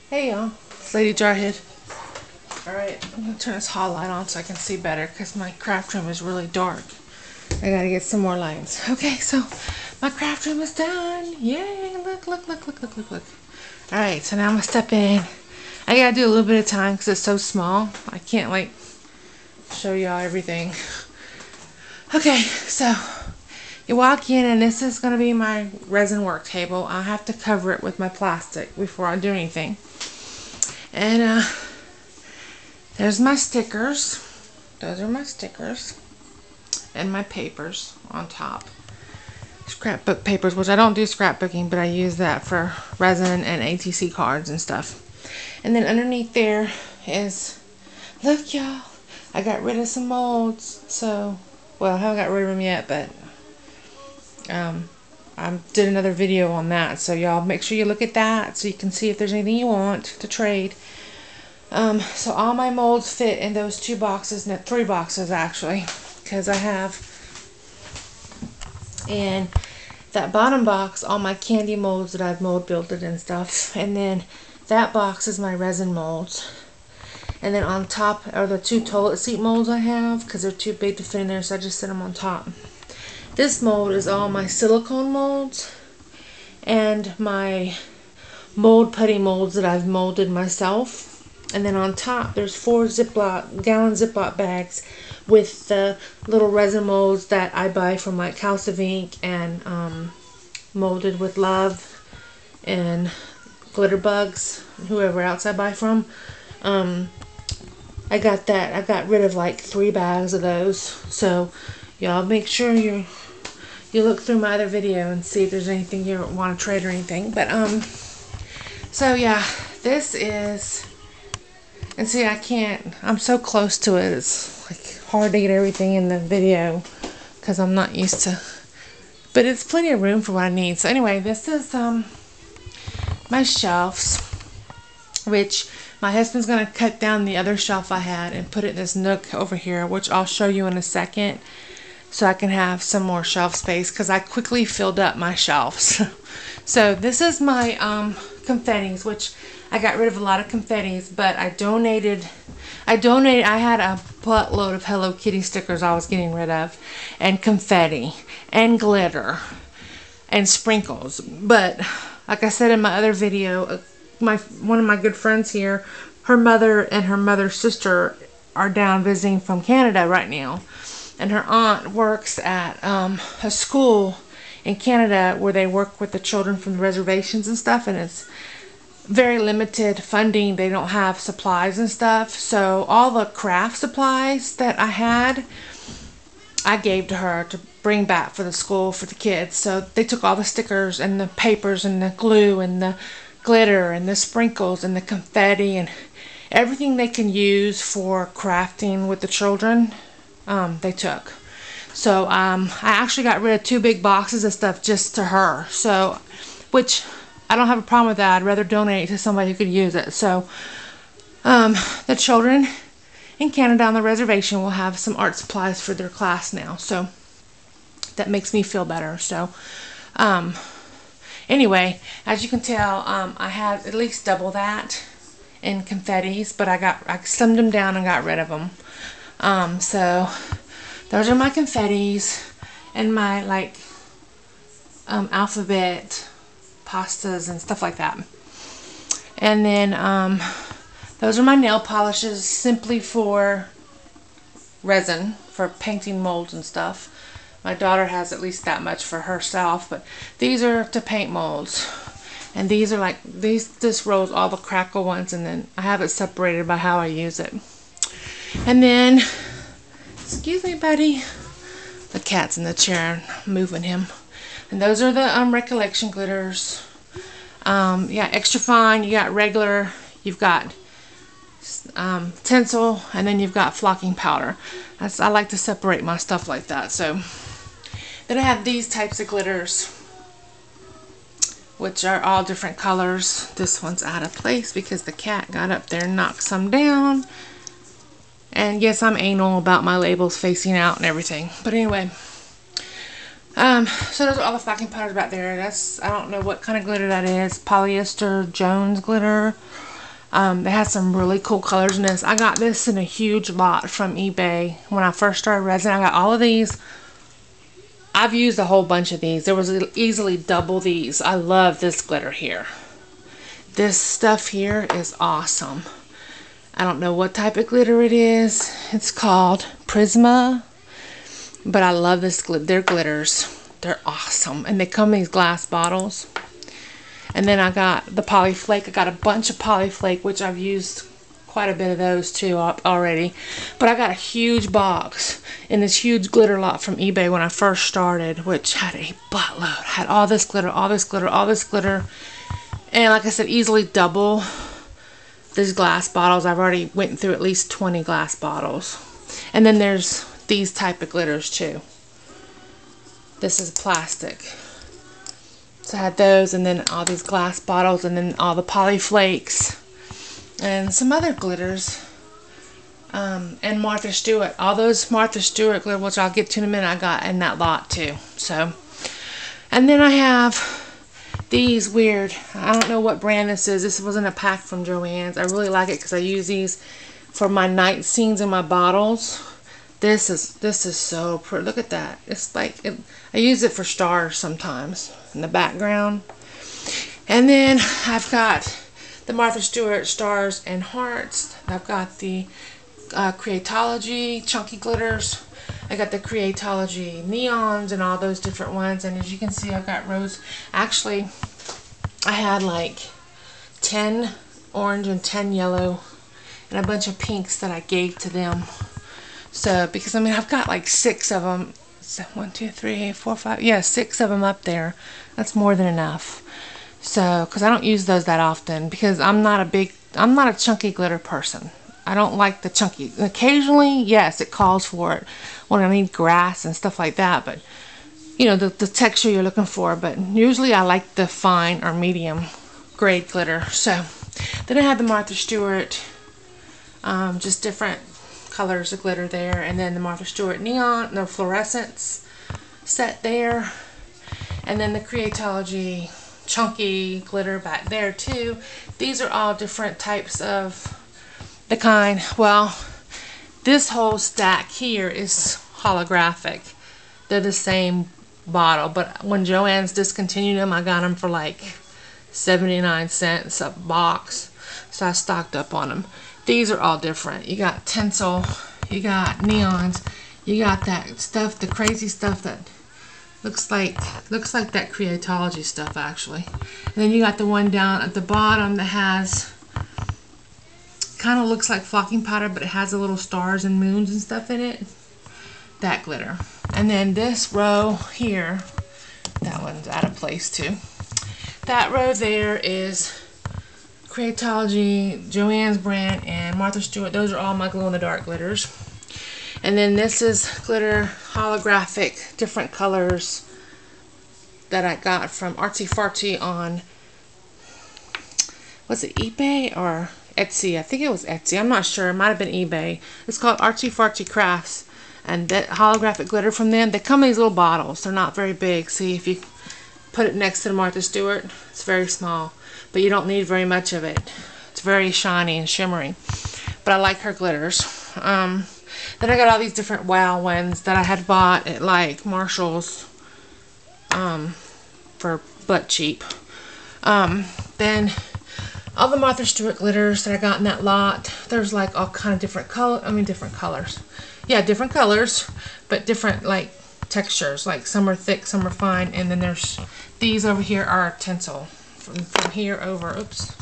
Hey y'all, it's Lady Jarhead. Alright, I'm going to turn this hall light on so I can see better because my craft room is really dark. I gotta get some more lights. Okay, so my craft room is done. Yay, look. Alright, so now I'm going to step in. I gotta do a little bit of time because it's so small. I can't like show y'all everything. Okay, so you walk in and this is going to be my resin work table. I'll have to cover it with my plastic before I do anything. And there's my stickers. Those are my stickers. And my papers on top. Scrapbook papers, which I don't do scrapbooking, but I use that for resin and ATC cards and stuff. And then underneath there is, look y'all, I got rid of some molds. So, well, I haven't got rid of them yet, but I did another video on that. So y'all make sure you look at that so you can see if there's anything you want to trade. So all my molds fit in those 2 boxes, no, 3 boxes actually, because I have in that bottom box all my candy molds that I've mold builded and stuff, and then that box is my resin molds, and then on top are the 2 toilet seat molds I have because they're too big to fit in there, so I just set them on top. This mold is all my silicone molds and my mold putty molds that I've molded myself. And then on top there's 4 gallon Ziploc bags with the little resin molds that I buy from like House of Ink and Molded with Love and Glitterbugs, whoever else I buy from. I got rid of like 3 bags of those. So y'all make sure you look through my other video and see if there's anything you want to trade or anything. But so yeah, this is. And see, I'm so close to it, it's like hard to get everything in the video because I'm not used to, but it's plenty of room for what I need. So anyway, this is my shelves, which my husband's going to cut down the other shelf I had and put it in this nook over here, which I'll show you in a second, so I can have some more shelf space because I quickly filled up my shelves. So this is my confettis, which I got rid of a lot of confettis, but I had a buttload of Hello Kitty stickers I was getting rid of, and confetti, and glitter, and sprinkles. But, like I said in my other video, one of my good friends here, her mother and her mother's sister are down visiting from Canada right now. And her aunt works at a school in Canada where they work with the children from the reservations and stuff, and it's very limited funding. They don't have supplies and stuff, so all the craft supplies that I had I gave to her to bring back for the school for the kids. So they took all the stickers and the papers and the glue and the glitter and the sprinkles and the confetti and everything they can use for crafting with the children. They took. So I actually got rid of 2 big boxes of stuff just to her, so which I don't have a problem with that. I'd rather donate to somebody who could use it. So the children in Canada on the reservation will have some art supplies for their class now. So that makes me feel better. So anyway, as you can tell, I have at least double that in confettis, but I slimmed them down and got rid of them. So those are my confettis and my like alphabet pastas and stuff like that. And then those are my nail polishes, simply for resin, for painting molds and stuff. My daughter has at least that much for herself, but these are to paint molds. And these are like, this rows all the crackle ones, and then I have it separated by how I use it. And then, excuse me buddy, the cat's in the chair, I'm moving him. And those are the recollection glitters. Yeah, extra fine, you got regular, you've got tinsel, and then you've got flocking powder. I like to separate my stuff like that. So then I have these types of glitters, which are all different colors. This one's out of place because the cat got up there and knocked some down. And yes, I'm anal about my labels facing out and everything. But anyway, so those are all the flocking powders back there. I don't know what kind of glitter that is. Polyester Jones glitter. They had some really cool colors in this. I got this in a huge lot from eBay when I first started resin. I got all of these. I've used a whole bunch of these. There was easily double these. I love this glitter here. This stuff here is awesome. I don't know what type of glitter it is. It's called Prisma. But I love this their glitters. They're awesome. And they come in these glass bottles. And then I got the Polyflake. I got a bunch of Polyflake, which I've used quite a bit of those too already. But I got a huge box in this huge glitter lot from eBay when I first started, which had a buttload. Had all this glitter, all this glitter, all this glitter. And like I said, easily double these glass bottles. I've already went through at least 20 glass bottles. And then there's these type of glitters too. This is plastic. So I had those, and then all these glass bottles, and then all the Polyflakes, and some other glitters. And Martha Stewart. All those Martha Stewart glitter, which I'll get to in a minute, I got in that lot too. So, and then I have these weird, I don't know what brand this is. This wasn't a pack from Joann's. I really like it because I use these for my night scenes in my bottles. This is so pretty. Look at that. It's like, I use it for stars sometimes in the background. And then I've got the Martha Stewart stars and hearts. I've got the Creatology chunky glitters. I got the Creatology neons and all those different ones. And as you can see, I've got rose. Actually, I had like 10 orange and 10 yellow and a bunch of pinks that I gave to them. So, because I mean, I've got like 6 of them. So 1, 2, 3, 4, 5. Yeah, 6 of them up there. That's more than enough. So, because I don't use those that often, because I'm not a chunky glitter person. I don't like the chunky. Occasionally, yes, it calls for it when I need grass and stuff like that. But, you know, the texture you're looking for. But usually I like the fine or medium grade glitter. So, then I had the Martha Stewart, just different colors of glitter there, and then the Martha Stewart neon, the fluorescence set there, and then the Creatology chunky glitter back there too. These are all different types of the kind. Well, this whole stack here is holographic. They're the same bottle, but when Joann's discontinued them, I got them for like 79 cents a box, so I stocked up on them. These are all different. You got tinsel, you got neons, you got that stuff, the crazy stuff that looks like that Creatology stuff actually. And then you got the one down at the bottom that has, kind of looks like flocking powder, but it has the little stars and moons and stuff in it. That glitter. And then this row here, that one's out of place too. That row there is Creatology, Joann's brand, and Martha Stewart. Those are all my glow-in-the-dark glitters. And then this is glitter, holographic, different colors that I got from Artsy Fartsy on, was it eBay or Etsy? I think it was Etsy. I'm not sure. It might have been eBay. It's called Artsy Fartsy Crafts. And that holographic glitter from them, they come in these little bottles. They're not very big. See, if you put it next to the Martha Stewart, it's very small. But you don't need very much of it. It's very shiny and shimmery. But I like her glitters. Then I got all these different wow ones that I had bought at like Marshall's for butt cheap. Then all the Martha Stewart glitters that I got in that lot, there's like all kind of different colors. Yeah, different colors, but different like textures. Like some are thick, some are fine, and then there's these over here are tinsel. From here over, oops,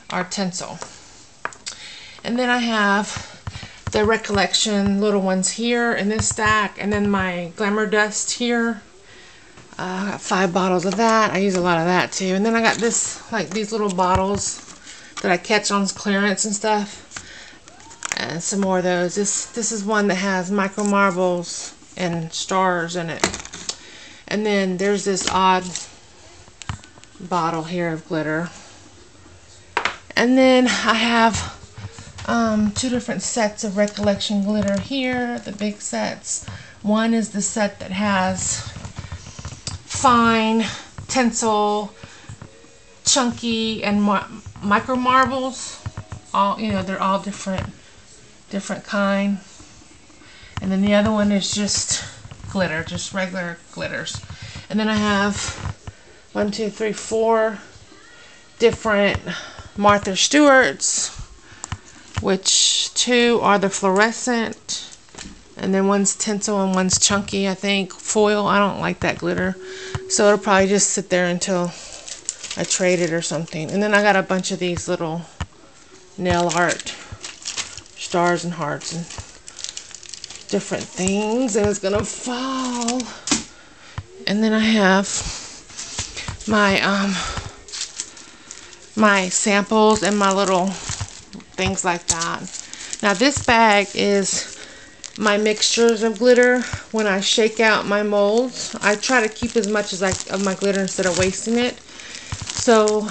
are tinsel. And then I have the Recollection little ones here in this stack, and then my Glamour Dust here. I got 5 bottles of that. I use a lot of that too. And then I got this, like these little bottles that I catch on clearance and stuff. And some more of those. This is one that has micro marbles and stars in it. And then there's this odd bottle here of glitter. And then I have 2 different sets of Recollection glitter here, the big sets. One is the set that has fine, tinsel, chunky, and micro marbles. all, you know, they're all different kind. And then the other one is just glitter, just regular glitters. And then I have 1, 2, 3, 4 different Martha Stewart's, which 2 are the fluorescent, and then one's tinsel and one's chunky, I think, foil. I don't like that glitter, so it'll probably just sit there until I trade it or something. And then I got a bunch of these little nail art stars and hearts and different things, and it's gonna fall. And then I have my my samples and my little things like that. Now this bag is my mixtures of glitter. When I shake out my molds, I try to keep as much as of my glitter instead of wasting it. So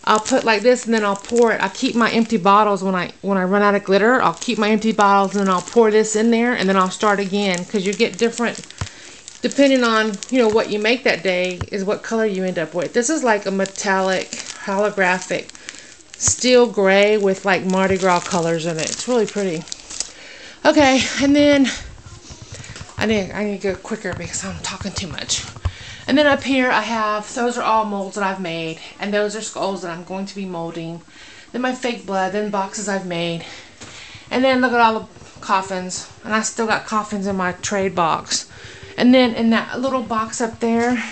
I'll put like this, and then I'll pour it. I keep my empty bottles when I run out of glitter. I'll keep my empty bottles, and then I'll pour this in there, and then I'll start again, because you get different depending on, you know, what you make that day is what color you end up with. This is like a metallic holographic steel gray with like Mardi Gras colors in it. It's really pretty. Okay, and then I need to go quicker because I'm talking too much. And then up here I have, those are all molds that I've made, and those are skulls that I'm going to be molding. Then my fake blood, then boxes I've made. And then look at all the coffins, and I still got coffins in my trade box. And then in that little box up there,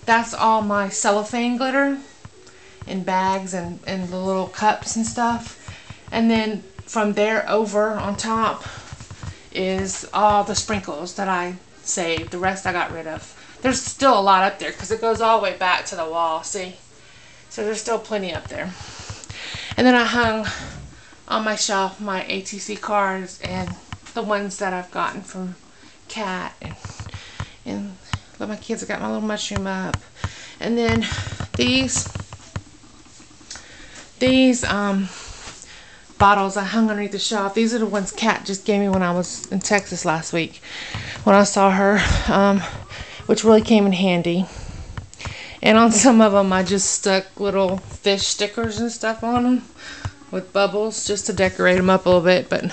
that's all my cellophane glitter in bags and the little cups and stuff. And then from there over on top is all the sprinkles that I saved. The rest I got rid of. There's still a lot up there because it goes all the way back to the wall, see? So there's still plenty up there. And then I hung on my shelf my ATC cards and the ones that I've gotten from Kat, and look, my kids have got my little mushroom up. And then these bottles I hung underneath the shelf. These are the ones Kat just gave me when I was in Texas last week when I saw her, which really came in handy. And on some of them I just stuck little fish stickers and stuff on them with bubbles just to decorate them up a little bit. But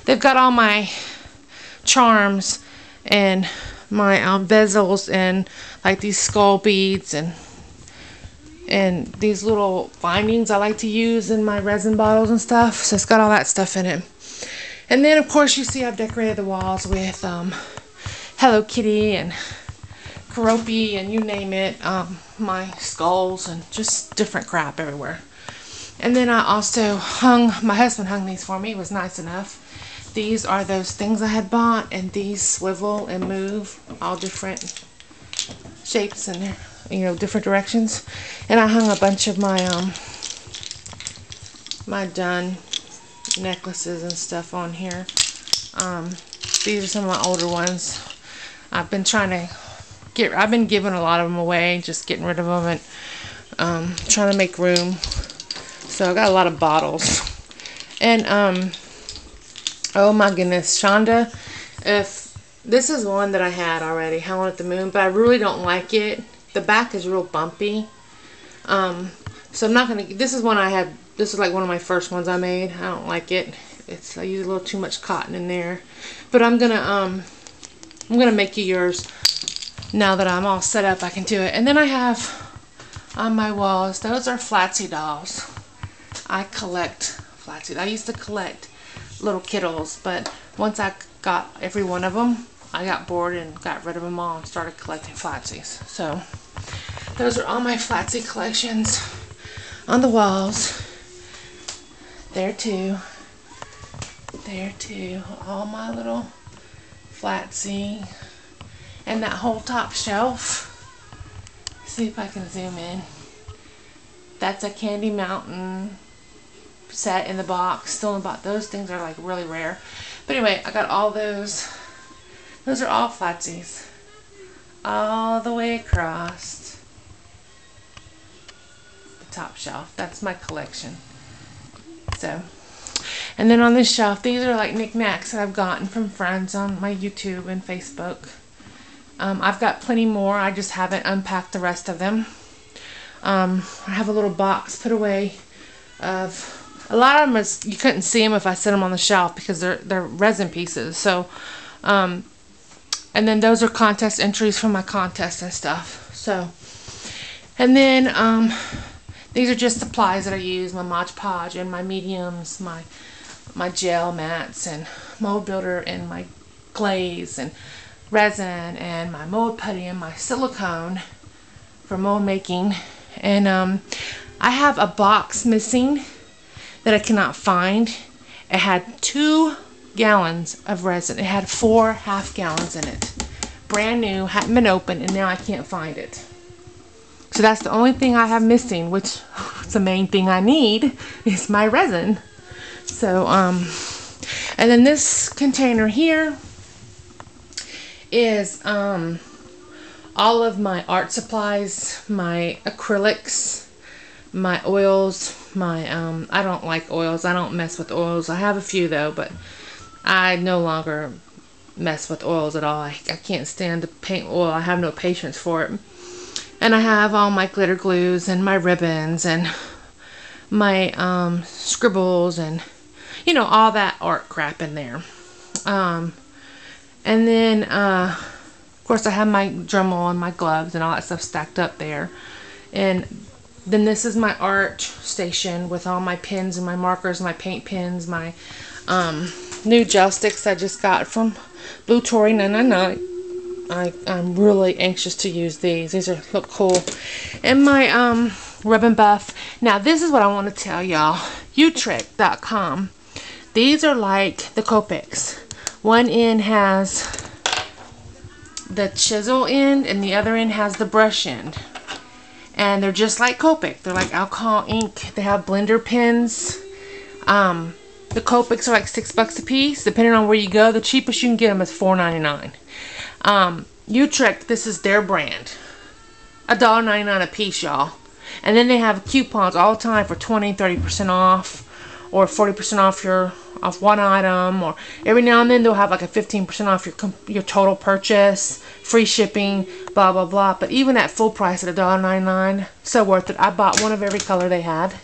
they've got all my charms and my bezels and like these skull beads and these little bindings I like to use in my resin bottles and stuff. So it's got all that stuff in it. And then of course you see I've decorated the walls with Hello Kitty and Keroppi and you name it, my skulls and just different crap everywhere. And then I also hung, my husband hung these for me. It was nice enough. These are those things I had bought, and these swivel and move all different shapes and, you know, different directions. And I hung a bunch of my my done necklaces and stuff on here. These are some of my older ones. I've been trying to I've been giving a lot of them away, just getting rid of them and trying to make room. So I got a lot of bottles. And oh my goodness, Shonda, if this is one that I had already, Howlin' at the Moon, but I really don't like it. The back is real bumpy. So I'm not gonna, this is one I had, this is like one of my first ones I made. I don't like it. I use a little too much cotton in there. But I'm gonna make you yours now that I'm all set up. I can do it. And then I have on my walls, those are Flatsy dolls. I collect Flatsy. I used to collect little kittles, but once I got every one of them, I got bored and got rid of them all and started collecting Flatsies. So those are all my Flatsy collections on the walls. There too. There too. All my little Flatsy. And that whole top shelf. See if I can zoom in. That's a Candy Mountain set in the box, still in the box. Those things are like really rare. But anyway, I got all those. Those are all Flatsies. All the way across the top shelf. That's my collection. So, and then on this shelf, these are like knickknacks that I've gotten from friends on my YouTube and Facebook. I've got plenty more. I just haven't unpacked the rest of them. I have a little box put away of A lot of them is, you couldn't see them if I set them on the shelf because they're resin pieces. So, and then those are contest entries from my contest and stuff. So, and then these are just supplies that I use, my Mod Podge and my mediums, my gel mats and mold builder and my glaze and resin and my mold putty and my silicone for mold making. And I have a box missing that I cannot find. It had 2 gallons of resin. It had 4 half gallons in it. Brand new, hadn't been opened, and now I can't find it. So that's the only thing I have missing, which is the main thing I need, is my resin. So, and then this container here is all of my art supplies, my acrylics, my oils, my I don't like oils. I don't mess with oils. I have a few though, but I no longer mess with oils at all. I can't stand to paint oil. I have no patience for it. And I have all my glitter glues and my ribbons and my scribbles and, you know, all that art crap in there. And then of course I have my Dremel and my gloves and all that stuff stacked up there. And then this is my art station with all my pens and my markers, my paint pens, my new gel sticks I just got from Blue Tory 999. I'm really anxious to use these. These look cool. And my Rub and Buff. Now this is what I want to tell y'all. Utrick.com. These are like the Copics. One end has the chisel end and the other end has the brush end. And they're just like Copic. They're like alcohol ink. They have blender pens. The Copics are like $6 a piece. Depending on where you go, the cheapest you can get them is $4.99. Utrick, this is their brand. $1.99 a piece, y'all. And then they have coupons all the time for 20-30% off, or 40% off one item, or every now and then they'll have like a 15% off your total purchase, free shipping, blah blah blah. But even at full price at $1.99, so worth it. I bought one of every color they had,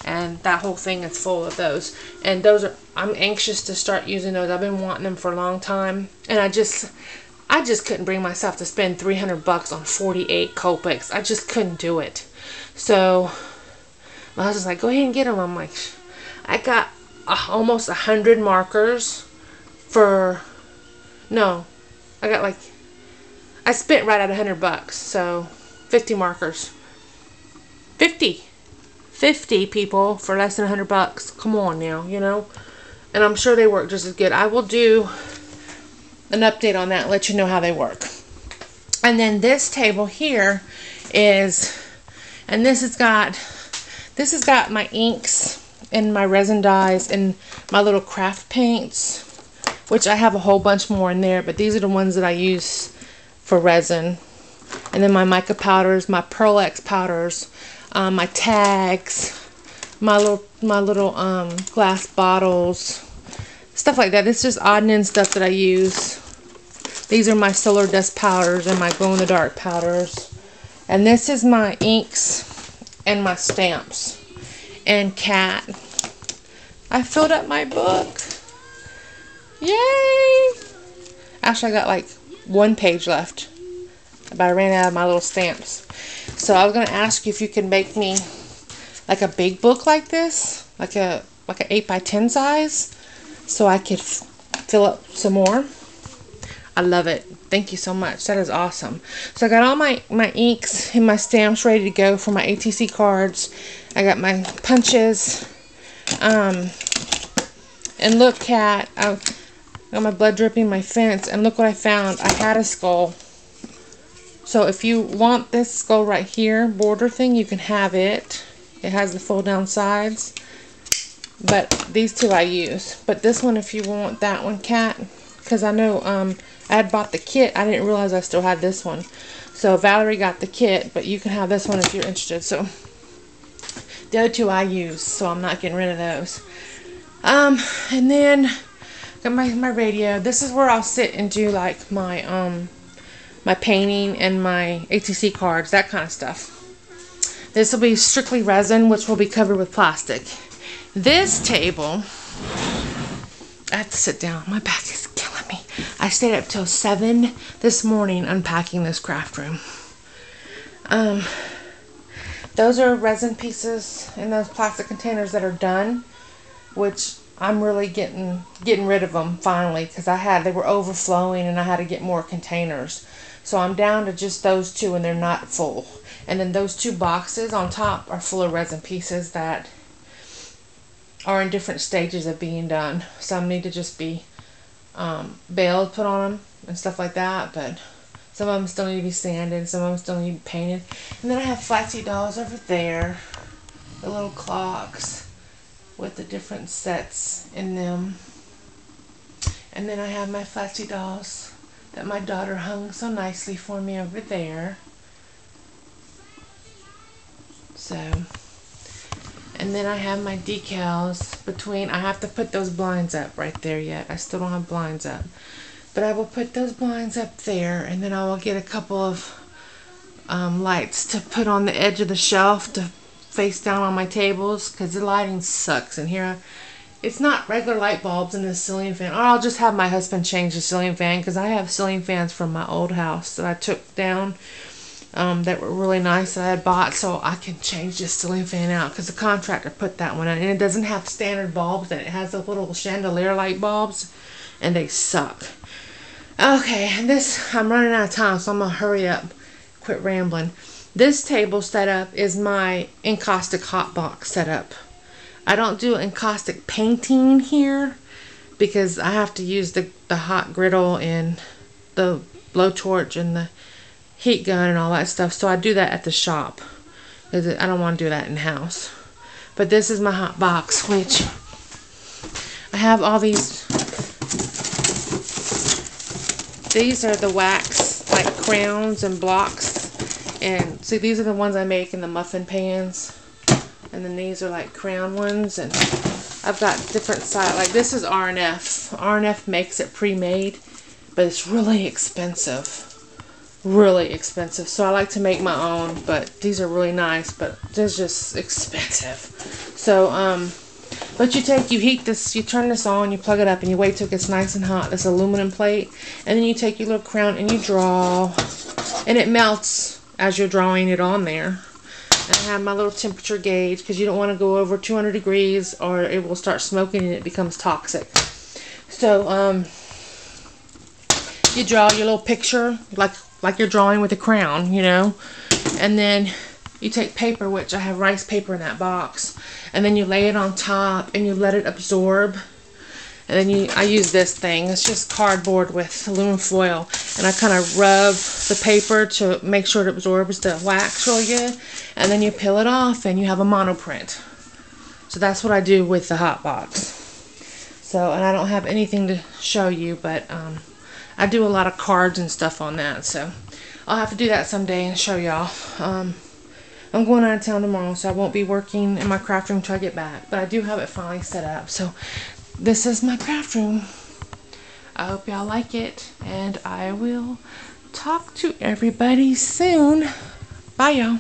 and that whole thing is full of those. And those are, I'm anxious to start using those. I've been wanting them for a long time, and I just couldn't bring myself to spend $300 on 48 Copics. I just couldn't do it. So my husband's like, go ahead and get them. I'm like, I got almost 100 markers for, no, I got like, I spent right at $100, so 50 markers. 50 people for less than $100. Come on now, you know. And I'm sure they work just as good. I will do an update on that and let you know how they work. And then this table here is, and this has got my inks and my resin dyes and my little craft paints, which I have a whole bunch more in there, but these are the ones that I use for resin. And then my mica powders, my Pearl X powders, my tags, my little glass bottles, stuff like that. It's just odd and end stuff that I use. These are my solar dust powders and my glow in the dark powders. And this is my inks and my stamps. And cat, I filled up my book. Yay! Actually, I got like 1 page left, but I ran out of my little stamps. So I was gonna ask you if you could make me like a big book like this, like an 8x10 size, so I could fill up some more. I love it. Thank you so much. That is awesome. So I got all my inks and my stamps ready to go for my ATC cards. I got my punches. And look, cat, I got my blood dripping my fence. And look what I found. I had a skull. So if you want this skull right here, border thing, you can have it. It has the fold down sides. But these two I use. But this one, if you want that one, cat, because I know I had bought the kit. I didn't realize I still had this one. So Valerie got the kit, but you can have this one if you're interested. So the other two I use, so I'm not getting rid of those. And then got my radio. This is where I'll sit and do like my my painting and my ATC cards, that kind of stuff. This will be strictly resin, which will be covered with plastic. This table, I have to sit down. My back is killing me. I stayed up till 7 this morning unpacking this craft room. Those are resin pieces in those plastic containers that are done, which I'm really getting rid of them finally, because they were overflowing and I had to get more containers. So I'm down to just those two and they're not full. And then those 2 boxes on top are full of resin pieces that are in different stages of being done. Some need to just be baled, put on them and stuff like that, but some of them still need to be sanded, some of them still need to be painted. And then I have flaxseed dolls over there, the little clocks with the different sets in them. And then I have my flaxseed dolls that my daughter hung so nicely for me over there. So, and then I have my decals between. I have to put those blinds up right there yet. I still don't have blinds up. But I will put those blinds up there, and then I will get a couple of lights to put on the edge of the shelf to face down on my tables, because the lighting sucks in here. It's not regular light bulbs in this ceiling fan. Or I'll just have my husband change the ceiling fan, because I have ceiling fans from my old house that I took down that were really nice that I had bought, so I can change this ceiling fan out, because the contractor put that one in, and it doesn't have standard bulbs, and it has the little chandelier light bulbs, and they suck. Okay, I'm running out of time, so I'm going to hurry up, quit rambling. This table setup is my encaustic hot box setup. I don't do encaustic painting here because I have to use the hot griddle and the blowtorch and the heat gun and all that stuff, so I do that at the shop because I don't want to do that in house. But this is my hot box, which I have all these. These are the wax, like crowns and blocks. And see, these are the ones I make in the muffin pans. And then these are like crown ones. And I've got different size. Like this is R&F. R&F makes it pre-made, but it's really expensive. Really expensive. So I like to make my own, but these are really nice, but they're just expensive. So, but you heat this, you turn this on, you plug it up, and you wait till it gets nice and hot, this aluminum plate, and then you take your little crown and you draw, and it melts as you're drawing it on there. And I have my little temperature gauge, because you don't want to go over 200 degrees or it will start smoking and it becomes toxic. So, you draw your little picture, like you're drawing with a crown, you know, and then you take paper, which I have rice paper in that box, and then you lay it on top and you let it absorb. And then I use this thing. It's just cardboard with aluminum foil, and I kind of rub the paper to make sure it absorbs the wax really good, and then you peel it off and you have a monoprint. So that's what I do with the hot box. So, and I don't have anything to show you, but I do a lot of cards and stuff on that, so I'll have to do that someday and show y'all. I'm going out of town tomorrow, so I won't be working in my craft room till I get back, but I do have it finally set up. So this is my craft room. I hope y'all like it, and I will talk to everybody soon. Bye, y'all.